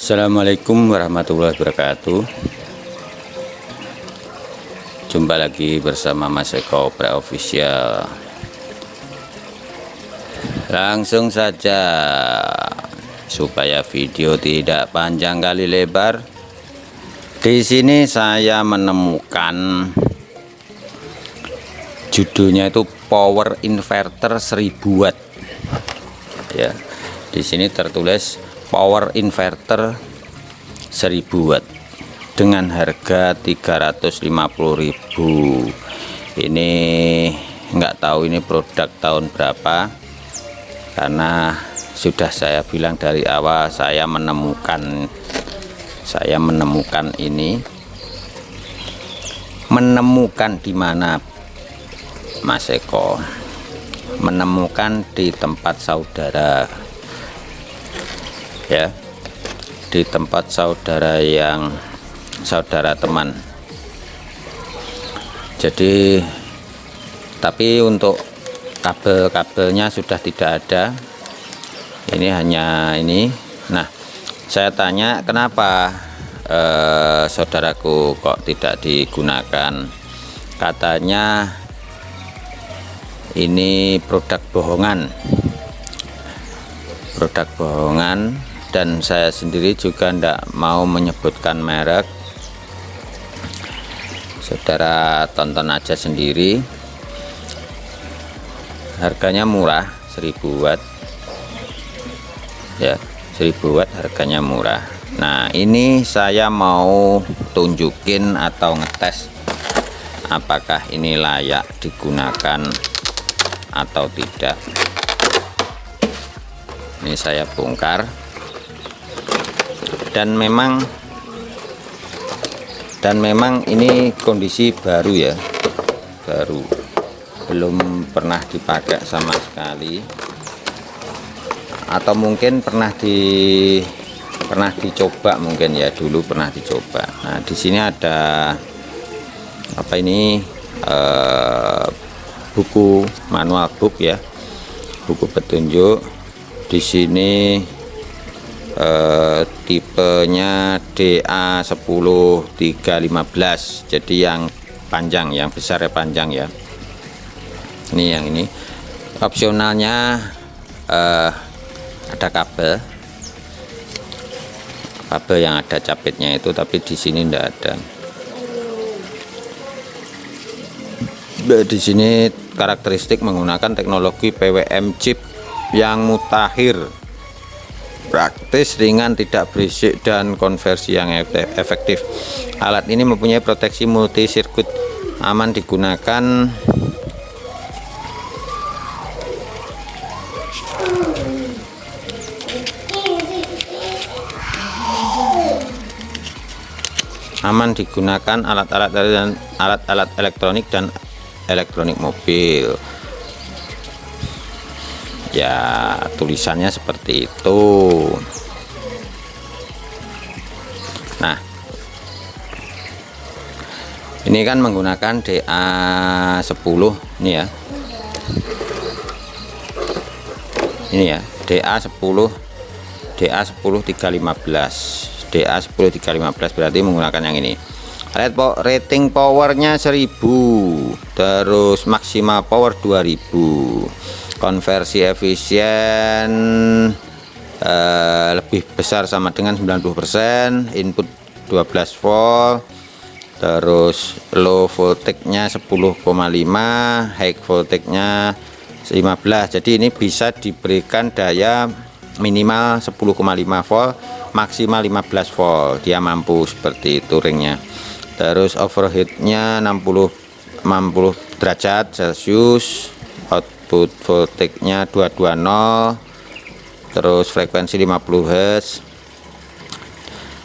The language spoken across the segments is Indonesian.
Assalamualaikum warahmatullahi wabarakatuh. Jumpa lagi bersama Mas Eko Pre-Official. Langsung saja supaya video tidak panjang kali lebar. Di sini saya menemukan judulnya itu power inverter 1000 watt. Ya, di sini tertulis power inverter 1000 watt dengan harga 350.000. Ini nggak tahu ini produk tahun berapa, karena sudah saya bilang dari awal saya menemukan ini di mana Mas Eko menemukan di tempat saudara, ya, di tempat saudara teman. Jadi tapi untuk kabelnya sudah tidak ada, ini hanya ini. Nah, saya tanya kenapa saudaraku kok tidak digunakan. Katanya ini produk bohongan, dan saya sendiri juga tidak mau menyebutkan merek. Saudara tonton aja sendiri. Harganya murah, 1000 watt ya, 1000 watt harganya murah. Nah, ini saya mau tunjukin atau ngetes apakah ini layak digunakan atau tidak. Ini saya bongkar, dan memang ini kondisi baru ya, baru, belum pernah dipakai sama sekali, atau mungkin pernah dicoba, mungkin ya, dulu pernah dicoba. Nah, di sini ada apa ini, buku manual book ya, buku petunjuk. Di sini tipenya DA10315, jadi yang panjang, yang besar ya, panjang ya. Ini yang ini opsionalnya ada kabel yang ada capitnya itu, tapi di sini tidak ada. Di sini karakteristik menggunakan teknologi PWM chip yang mutakhir, praktis, ringan, tidak berisik, dan konversi yang efektif. Alat ini mempunyai proteksi multi sirkuit, aman digunakan. Alat-alat elektronik dan elektronik mobil. Ya, tulisannya seperti itu. Nah, ini kan menggunakan DA10 ini ya. Ini ya, DA10315 berarti menggunakan yang ini. Rating powernya 1000, terus maksimal power 2000, konversi efisien lebih besar sama dengan 90%, input 12 volt, terus low voltage-nya 10,5, high voltage-nya 15. Jadi ini bisa diberikan daya minimal 10,5 volt, maksimal 15 volt, dia mampu seperti itu ringnya. Terus overheat-nya 60 derajat Celcius, output voltage-nya 220, terus frekuensi 50 Hz.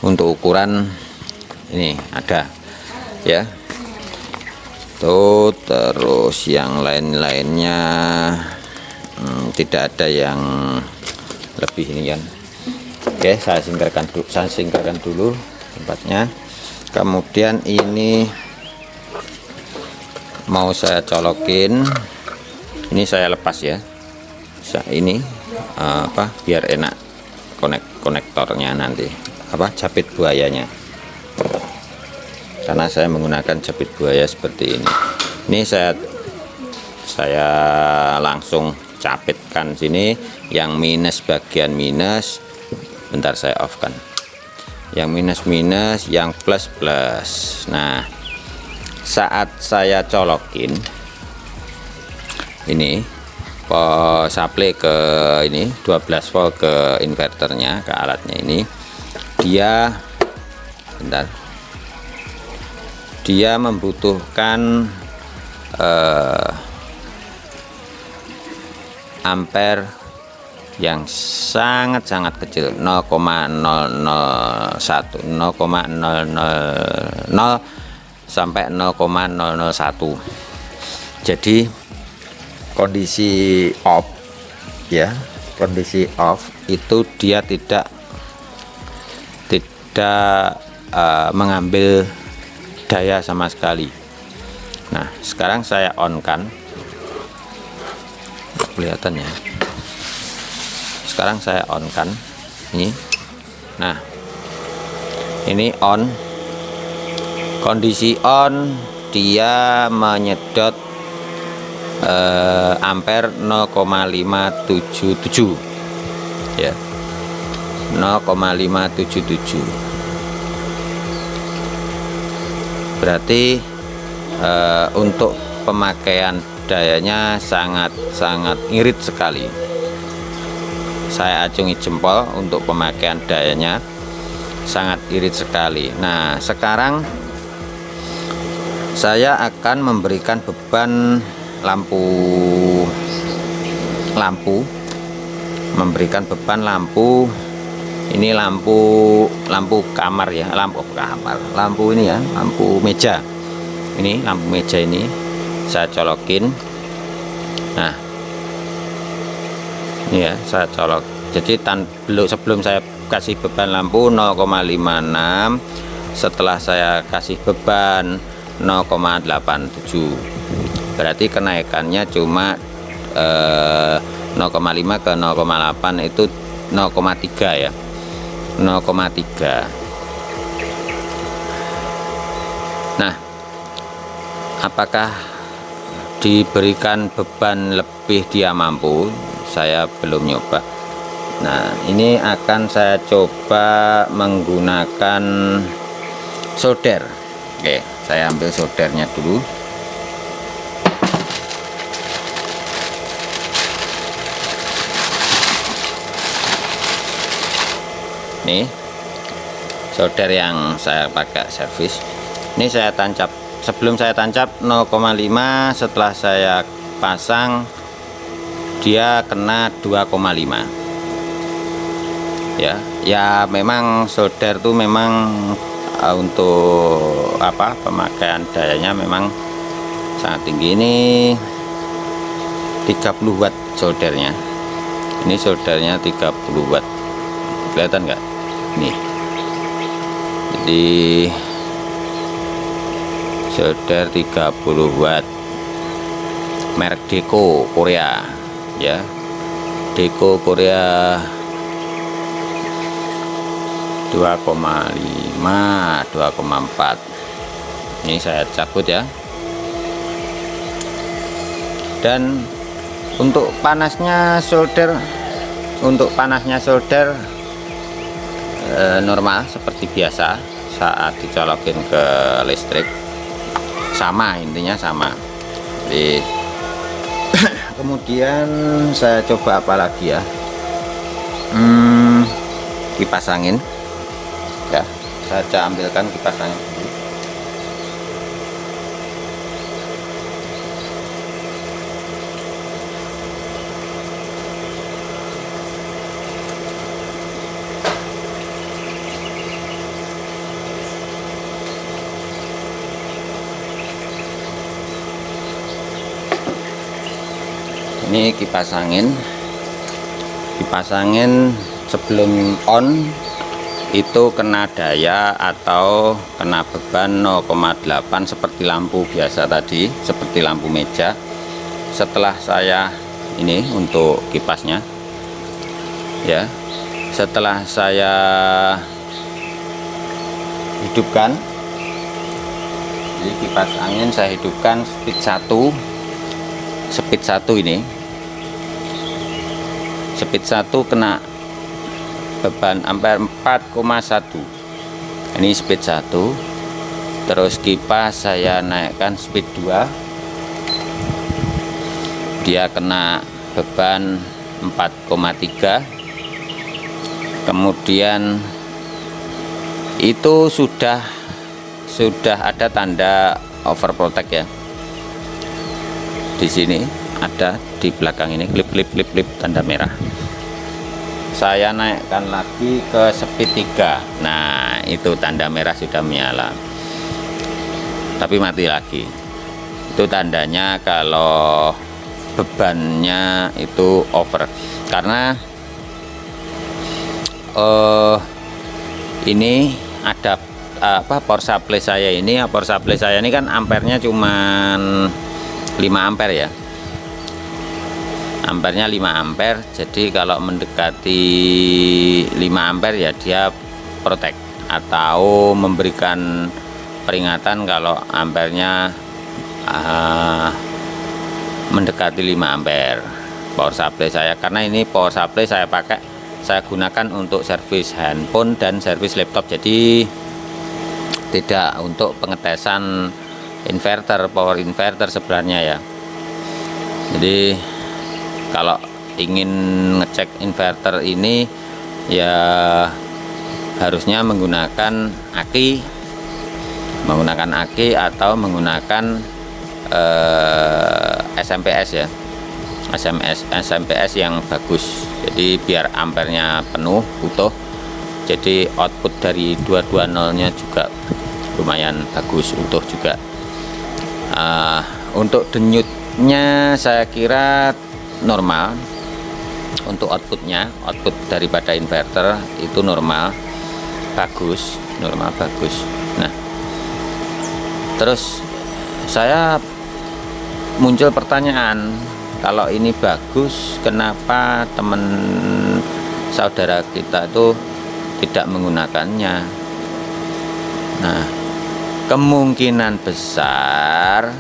Untuk ukuran ini ada ya tuh, terus yang lain-lainnya tidak ada yang lebih ini kan. Oke, saya singkirkan dulu tempatnya. Kemudian ini mau saya colokin, ini saya lepas ya, ini biar enak konektornya nanti, apa, japit buayanya, karena saya menggunakan japit buaya seperti ini. Ini saya langsung capitkan sini, yang minus bagian minus, bentar saya off kan, yang minus minus, yang plus plus. Nah, saat saya colokin ini supply ke ini 12 volt ke inverternya, ke alatnya ini, dia membutuhkan ampere yang sangat-sangat kecil, 0,001, 0,000 sampai 0,001. Jadi kondisi off, ya, kondisi off itu dia tidak mengambil daya sama sekali. Nah, sekarang saya on kan, kelihatan ya, sekarang saya on kan ini. Nah, ini on, kondisi on, dia menyedot ampere 0,577 ya, 0,577. Berarti untuk pemakaian dayanya sangat irit sekali. Saya acungi jempol, untuk pemakaian dayanya sangat irit sekali. Nah, sekarang saya akan memberikan beban memberikan beban lampu. Ini lampu kamar ya, lampu ini ya, lampu meja. Ini lampu meja, ini saya colokin. Nah, ini ya, saya colok. Jadi sebelum saya kasih beban lampu 0,56, setelah saya kasih beban 0,87, berarti kenaikannya cuma 0,5 ke 0,8 itu 0,3 ya, 0,3. Nah, apakah diberikan beban lebih dia mampu? Saya belum nyoba. Nah, ini akan saya coba menggunakan solder. Oke, saya ambil soldernya dulu. Nih, solder yang saya pakai servis. Ini saya tancap. Sebelum saya tancap 0,5, setelah saya pasang dia kena 2,5. Ya memang solder tuh memang untuk apa, pemakaian dayanya memang sangat tinggi. Ini 30 watt soldernya. Ini soldernya 30 watt. Kelihatan nggak? Nih. Jadi solder 30 watt. Merek Deco Korea ya. Deco Korea 2,5, 2,4. Ini saya cabut ya. Dan untuk panasnya solder, normal seperti biasa saat dicolokin ke listrik, sama, intinya sama. Jadi kemudian saya coba apa lagi ya, kipas angin ya, saya ambilkan kipas angin dulu. Ini kipas angin sebelum on itu kena daya atau kena beban 0,8 seperti lampu biasa tadi, seperti lampu meja. Setelah saya ini untuk kipasnya ya, setelah saya hidupkan, jadi kipas angin saya hidupkan speed 1 ini, speed 1 kena beban ampere 4,1. Ini speed 1. Terus kipas saya naikkan speed 2, dia kena beban 4,3. kemudian itu sudah ada tanda overprotect ya. Di sini ada, di belakang ini klip tanda merah. Saya naikkan lagi ke speed 3. Nah, itu tanda merah sudah menyala. Tapi mati lagi. Itu tandanya kalau bebannya itu over. Karena ini ada power supply saya ini. Power supply saya ini kan ampernya cuman 5 ampere ya. Ampernya 5 ampere. Jadi kalau mendekati 5 ampere ya dia protect atau memberikan peringatan kalau ampernya mendekati 5 ampere power supply saya. Karena ini power supply saya gunakan untuk servis handphone dan servis laptop, jadi tidak untuk pengetesan inverter, power inverter sebenarnya ya. Jadi kalau ingin ngecek inverter ini ya harusnya menggunakan aki atau menggunakan SMPS ya, SMPS yang bagus. Jadi biar ampernya penuh utuh, jadi output dari 220 nya juga lumayan bagus, utuh juga. Untuk denyutnya saya kira normal. Untuk outputnya, output daripada inverter itu normal bagus. Nah, terus saya muncul pertanyaan, kalau ini bagus, kenapa teman saudara kita itu tidak menggunakannya? Nah, kemungkinan besar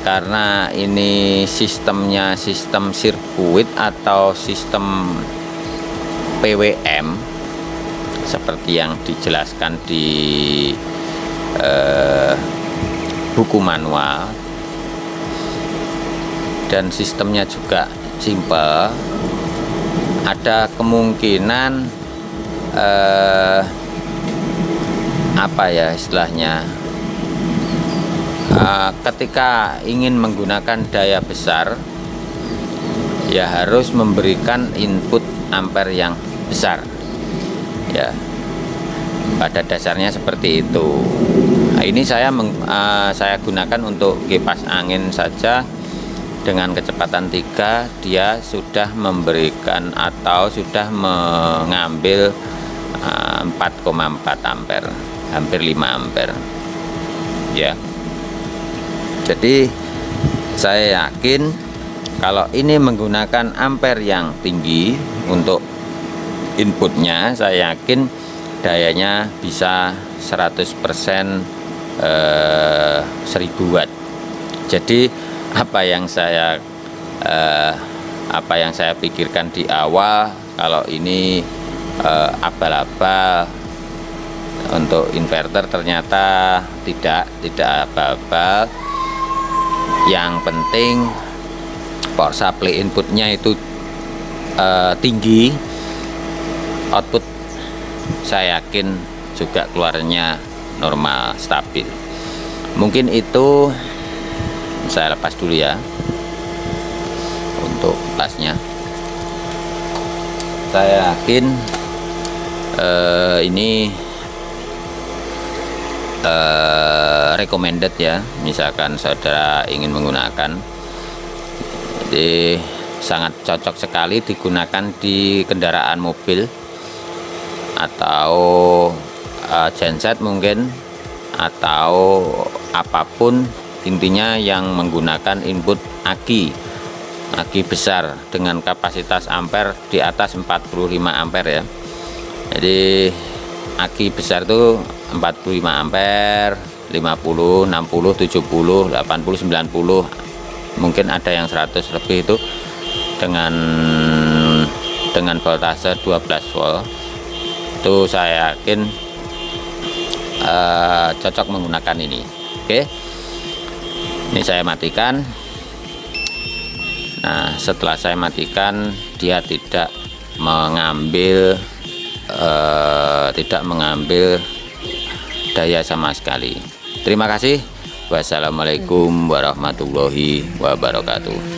karena ini sistemnya sistem sirkuit atau sistem PWM seperti yang dijelaskan di buku manual, dan sistemnya juga simple. Ada kemungkinan apa ya istilahnya, ketika ingin menggunakan daya besar ya harus memberikan input ampere yang besar ya, pada dasarnya seperti itu. Nah, ini saya gunakan untuk kipas angin saja dengan kecepatan 3, dia sudah memberikan atau sudah mengambil 4,4 ampere, hampir 5 ampere ya. Jadi saya yakin kalau ini menggunakan ampere yang tinggi untuk inputnya, saya yakin dayanya bisa 100% 1000 watt. Jadi apa yang saya pikirkan di awal, kalau ini abal-abal untuk inverter, ternyata tidak abal-abal. Yang penting power supply inputnya itu tinggi, output saya yakin juga keluarnya normal, stabil. Mungkin itu saya lepas dulu ya untuk pasnya. Saya yakin ini recommended ya, misalkan saudara ingin menggunakan. Jadi sangat cocok sekali digunakan di kendaraan mobil atau genset mungkin, atau apapun intinya yang menggunakan input aki aki besar dengan kapasitas ampere di atas 45 ampere ya. Jadi aki besar itu 45 ampere, 50, 60, 70, 80, 90, mungkin ada yang 100 lebih itu dengan voltase 12 volt. Itu saya yakin cocok menggunakan ini. Oke, ini saya matikan. Nah, setelah saya matikan, dia tidak mengambil daya sama sekali. Terima kasih. Wassalamualaikum warahmatullahi wabarakatuh.